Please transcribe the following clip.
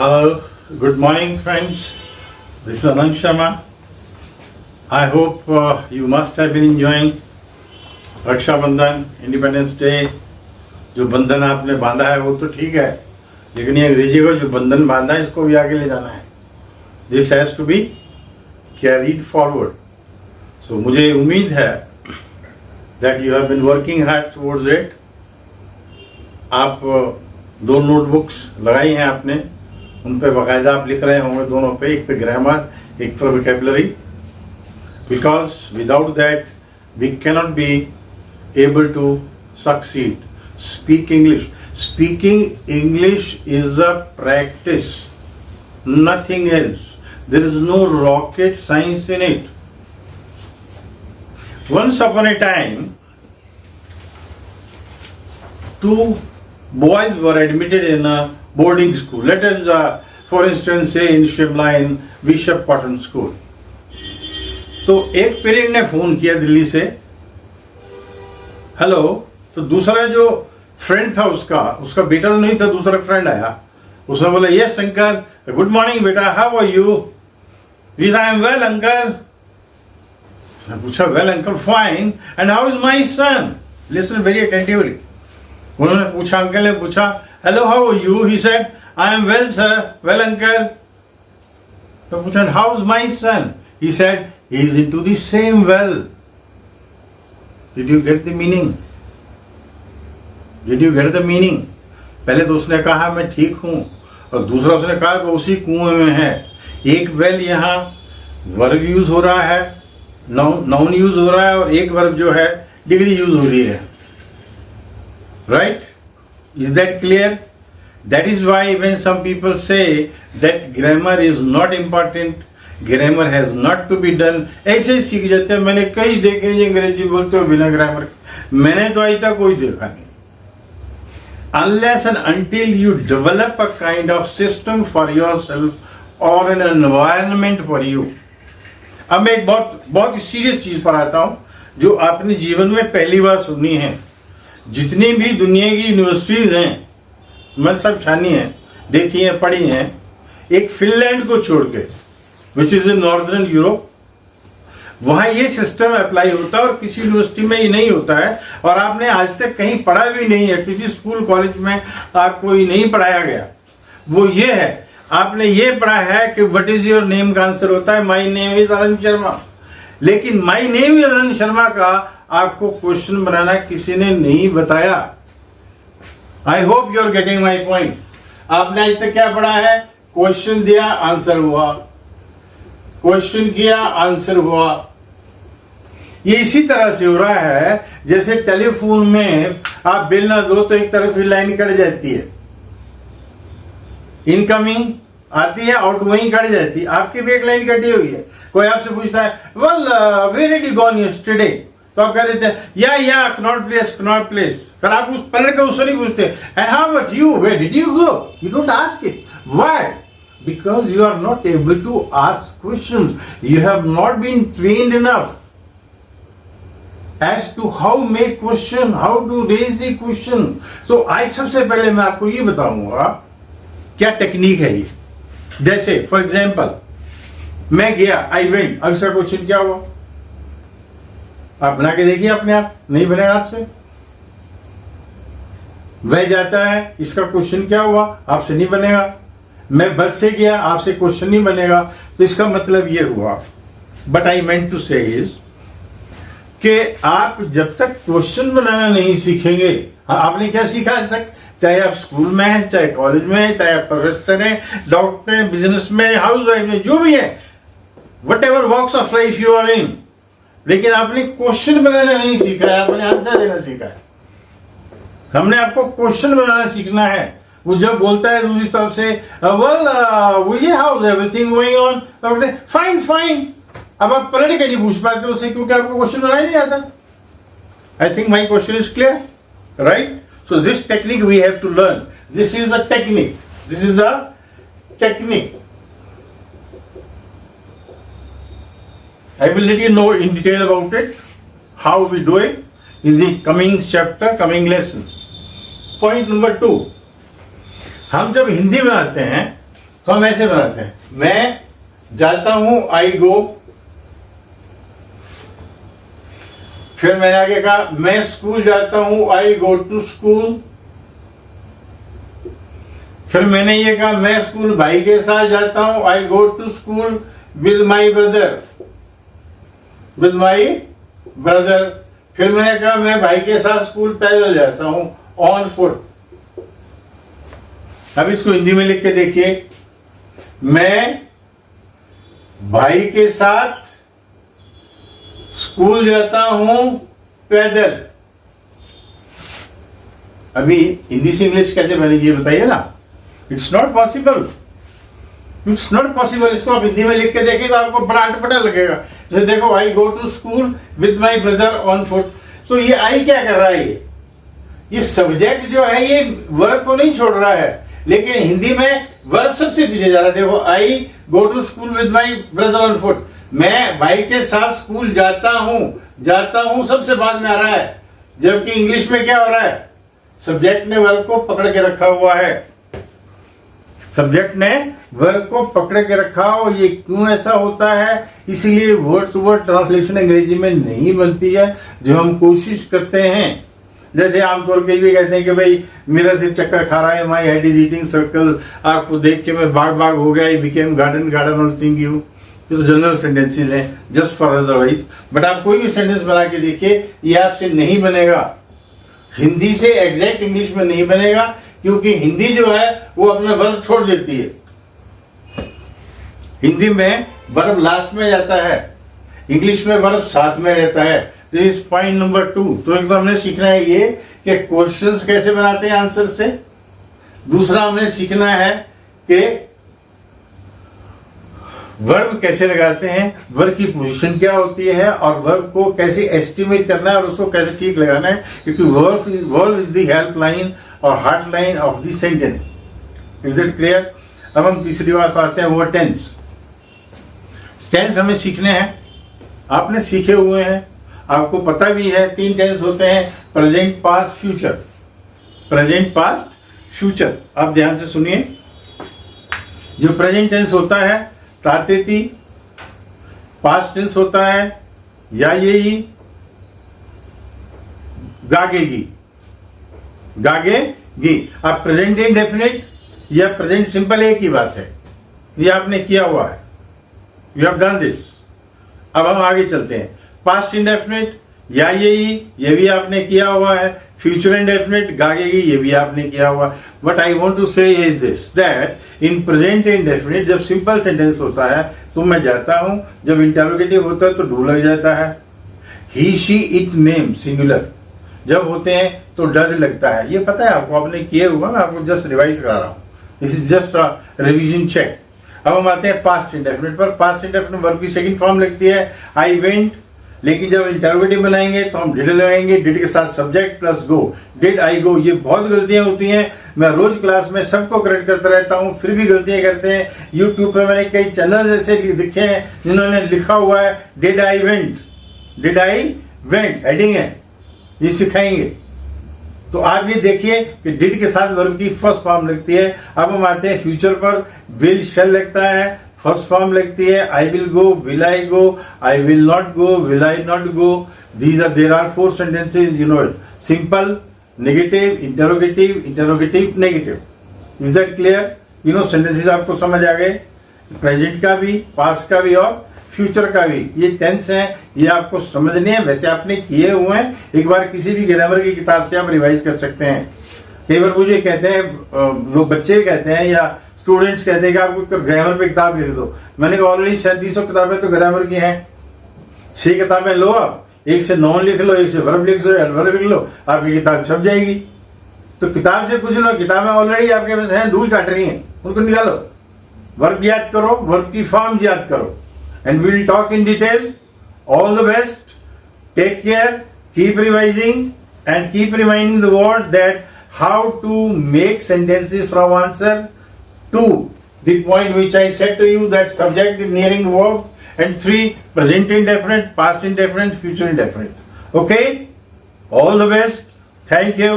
Hello, good morning friends. This is Anand Sharma. I hope you must have been enjoying रक्षा बंधन, independence day. जो बंधन आपने बांधा है वो तो ठीक है, लेकिन ये अंग्रेजी को जो बंधन बांधा है इसको भी आगे ले जाना है। This has to be carried forward. So मुझे उम्मीद है that you have been working hard towards it. आप दो नोटबुक्स लगाई हैं आपने, उन पे बाकायदा आप लिख रहे होंगे दोनों पे, एक पे ग्रामर एक पे vocabulary, because without that we cannot be able to succeed. Speak English. Speaking English is a practice, nothing else. There is no rocket science in it. Once upon a time, two boys were admitted in a boarding school. Let us, for instance, say in Shimla in Bishop Cotton School. तो एक parent ने phone किया दिल्ली से, hello. तो दूसरा जो friend था उसका बेटा तो नहीं था, दूसरा फ्रेंड आया, उसने बोला यस अंकल, गुड मॉर्निंग बेटा, how are you? I am well uncle. पूछा well uncle, fine, and how is my son? Listen very attentively. उन्होंने पूछा, अंकल ने पूछा, hello how are you? He said I am well sir, well uncle. तो पूछा how is my son? He said he is into the same well. Did you get the meaning? Did you get the meaning? पहले तो उसने कहा मैं ठीक हूं, और दूसरा उसने कहा कि उसी कुएं में है। एक वेल यहाँ वर्ब यूज हो रहा है, नाउन यूज हो रहा है, और एक वर्ब जो है डिग्री यूज हो रही है। Right? Is that clear? That is why when some people say that grammar is not important, grammar has not to be done, ऐसे ही सीख जाते हैं। मैंने कई देखे जो अंग्रेजी बोलते हो बिना ग्रामर, मैंने तो आज तक कोई देखा नहीं। Unless and until you develop a kind of system for yourself और एन एनवायरनमेंट फॉर यू। अब मैं एक बहुत ही सीरियस चीज पर आता हूं जो आपने जीवन में पहली बार सुनी है। जितनी भी दुनिया की यूनिवर्सिटीज हैं, मैं सब छानी है, देखी है, पढ़ी हैं, एक फिनलैंड को छोड़ के, which is in northern Europe, वहां ये सिस्टम अप्लाई होता है और किसी यूनिवर्सिटी में ये नहीं होता है। और आपने आज तक कहीं पढ़ा भी नहीं है, किसी स्कूल कॉलेज में आपको ये नहीं पढ़ाया गया। वो ये है, आपने ये पढ़ा है कि व्हाट इज योर नेम का आंसर होता है my name is Anand Sharma, लेकिन my name is Anand Sharma का आपको क्वेश्चन बनाना किसी ने नहीं बताया। I hope you are getting my point. आपने आज तक क्या पढ़ा है? क्वेश्चन दिया, आंसर हुआ, क्वेश्चन किया, आंसर हुआ। ये इसी तरह से हो रहा है जैसे टेलीफोन में आप बिल ना दो तो एक तरफ ही लाइन कट जाती है, इनकमिंग आती है, आउटगोइंग कट जाती है। आपकी भी एक लाइन कटी हुई है। कोई आपसे पूछता है well where did you gone yesterday, तो आप कह देते हैं या कनॉट प्लेस। फिर आप उस पलट के उससे नहीं पूछते and how about you, where did you go? You don't ask it. Why? Because you are not able to ask questions. You have not been trained enough as to how make question, how to raise the question. तो आज सबसे पहले मैं आपको ये बताऊंगा क्या technique है ये। जैसे फॉर एग्जाम्पल मैं गया, आई वेंट, अब इसका क्वेश्चन क्या हुआ? आप बना के देखिए अपने आप, नहीं बनेगा आपसे। वह जाता है, इसका क्वेश्चन क्या हुआ? आपसे नहीं बनेगा। मैं बस से गया, आपसे क्वेश्चन नहीं बनेगा। तो इसका मतलब ये हुआ, बट आई मेंट टू से इज कि आप जब तक क्वेश्चन बनाना नहीं सीखेंगे, आपने क्या सीखा आज तक? चाहे आप स्कूल में हैं, चाहे कॉलेज में हैं, चाहे आप प्रोफेसर हैं, डॉक्टर हैं, बिजनेस में, हाउस वाइफ में, जो भी है, whatever walks of life you are in, लेकिन आपने क्वेश्चन बनाना नहीं सीखा है, आपने आंसर देना सीखा है। हमने आपको क्वेश्चन बनाना सीखना है। वो जब बोलता है दूसरी तरफ से well how is everything going on, तो बोलते हैं फाइन। अब आप पलट के नहीं पूछ पाते उससे, क्योंकि आपको क्वेश्चन बनाना नहीं आता। I think my question is clear, right? So this technique we have to learn. This is a technique, this is a technique. I will let you know in detail about it, how we do it in the coming chapter, coming lesson. Point number 2, हम जब हिंदी बनाते हैं तो हम ऐसे बनाते हैं, मैं जाता हूं, आई गो। फिर मैंने आगे कहा मैं स्कूल जाता हूं, आई गो टू स्कूल। फिर मैंने ये कहा मैं स्कूल भाई के साथ जाता हूं, I go to school with my brother, with my brother. फिर मैंने कहा मैं भाई के साथ स्कूल पैदल जाता हूं, ऑन फुट। अब इसको हिंदी में लिख के देखिए, मैं भाई के साथ स्कूल जाता हूं पैदल। अभी हिंदी से इंग्लिश कैसे बनेगी ये बताइए ना। It's not possible, it's not possible. इसको आप हिंदी में लिख के देखें तो आपको बड़ा अटपटा लगेगा। जैसे देखो, I go to school with my brother on foot. तो ये आई क्या कर रहा है, ये सब्जेक्ट जो है ये वर्ब को नहीं छोड़ रहा है, लेकिन हिंदी में वर्ब सबसे पीछे जा रहा है। देखो, I go to school with my brother on foot, मैं भाई के साथ स्कूल जाता हूं सबसे बाद में आ रहा है। जबकि इंग्लिश में क्या हो रहा है, सब्जेक्ट ने वर्ब को पकड़ के रखा हुआ है, सब्जेक्ट ने वर्ब को पकड़ के रखा हो। ये क्यों ऐसा होता है, इसलिए वर्ड टू वर्ड ट्रांसलेशन अंग्रेजी में नहीं बनती है, जो हम कोशिश करते हैं। जैसे आमतौर पे भी कहते हैं कि भाई मेरा सिर चक्कर खा रहा है, my head is eating circle, आपको देख के मैं बाग बाग हो गया, I became garden garden on seeing you. ये तो जनरल सेंटेंसेस हैं, जस्ट फॉर अदरवाइज। बट आप कोई भी सेंटेंस बना के देखिए, ये आपसे नहीं बनेगा, हिंदी से एग्जैक्ट इंग्लिश में नहीं बनेगा, क्योंकि हिंदी जो है वो अपना वर्ब छोड़ देती है। हिंदी में वर्ब लास्ट में जाता है, इंग्लिश में वर्ब साथ में रहता है। This is point number 2। तो एक तो हमने सीखना है ये कि क्वेश्चंस कैसे बनाते हैं आंसर से। दूसरा हमने सीखना है कि वर्ब कैसे लगाते हैं, वर्ब की पोजीशन क्या होती है, और वर्ब को कैसे एस्टिमेट करना है और उसको कैसे ठीक लगाना है, क्योंकि वर्ब इज द हेल्पलाइन और heartline of the sentence. Is it clear? अब हम तीसरी बात आते हैं, वो टेंस। टेंस हमें सीखने हैं, आपने सीखे हुए हैं, आपको पता भी है 3 टेंस होते हैं, present, past, future. Present, past, future. आप ध्यान से सुनिए, जो प्रेजेंट टेंस होता है तातेती, पास्ट टेंस होता है या यही, गागेगी, गागेगी। अब प्रेजेंट इंडेफिनिट या प्रेजेंट सिंपल एक ही बात है, ये आपने किया हुआ है, यू हैव डन दिस। अब हम आगे चलते हैं, पास्ट इंडेफिनिट या यही, ये भी आपने किया हुआ है। फ्यूचर इंडेफिनिट, गागेगी, ये भी आपने किया हुआ है। बट आई वॉन्ट टू से is this, that in present indefinite जब सिंपल सेंटेंस होता है तो मैं जाता हूं, जब इंटरोगेटिव होता है तो डू लग जाता है। ही, शी, इट, नेम सिंगुलर जब होते हैं तो डज लगता है। ये पता है आपको, आपने किए हुआ, मैं आपको जस्ट रिवाइज करा रहा हूं, this is just revision check. अब हम आते हैं पास्ट इंडेफिनिट पर। पास्ट इंडेफिनिट वर्ब की सेकंड फॉर्म लगती है आई वेंट, लेकिन जब इंटरोगेटिव बनाएंगे तो हम डिड लगाएंगे, डिड के साथ subject plus go, did I go. ये बहुत गलतियां होती हैं, मैं रोज क्लास में सबको करेक्ट करता रहता हूं, फिर भी गलतियां करते हैं। यूट्यूब पे मैंने कई चैनल ऐसे दिखे हैं जिन्होंने लिखा हुआ है did I went, did I went, heading है, ये सिखाएंगे। तो आप ये देखिए कि डिड के साथ वर्ब की फर्स्ट फॉर्म लगती है। अब हम आते हैं फ्यूचर पर, विल, शैल लगता है, फर्स्ट फॉर्म लगती है I will go, will I go, I will not go, will I not go. There are 4 sentences, you know it. Simple, negative, interrogative, interrogative, negative. Is that clear? You know sentences आपको समझ आ गए, present का भी, past का भी और future का भी। ये टेंस है, ये आपको समझने हैं, वैसे आपने किए हुए हैं। एक बार किसी भी ग्रामर की किताब से आप रिवाइज कर सकते हैं। कई बार मुझे कहते हैं लोग, बच्चे कहते हैं या स्टूडेंट्स कहते हैं कि आपको ग्रामर पे किताब लिख दो। मैंने कहा ऑलरेडी 3700 किताबें तो ग्रामर की हैं, 6 किताबें लो आप, 1 से नॉन लिख लो, 1 से वर्ब लिख लो, एडवर्ब लिख लो, आपकी किताब छप जाएगी। तो किताब से कुछ लो, किताबें ऑलरेडी आपके पास हैं, धूल चाट रही हैं, उनको निकालो, वर्ब याद करो, वर्ब की फॉर्म्स याद करो, and we will talk in detail. All the best, take care, keep revising and keep reminding the word that how to make sentences from answer to the point which I said to you, that subject is nearing verb, and 3 present indefinite, past indefinite, future indefinite. Okay, all the best, thank you.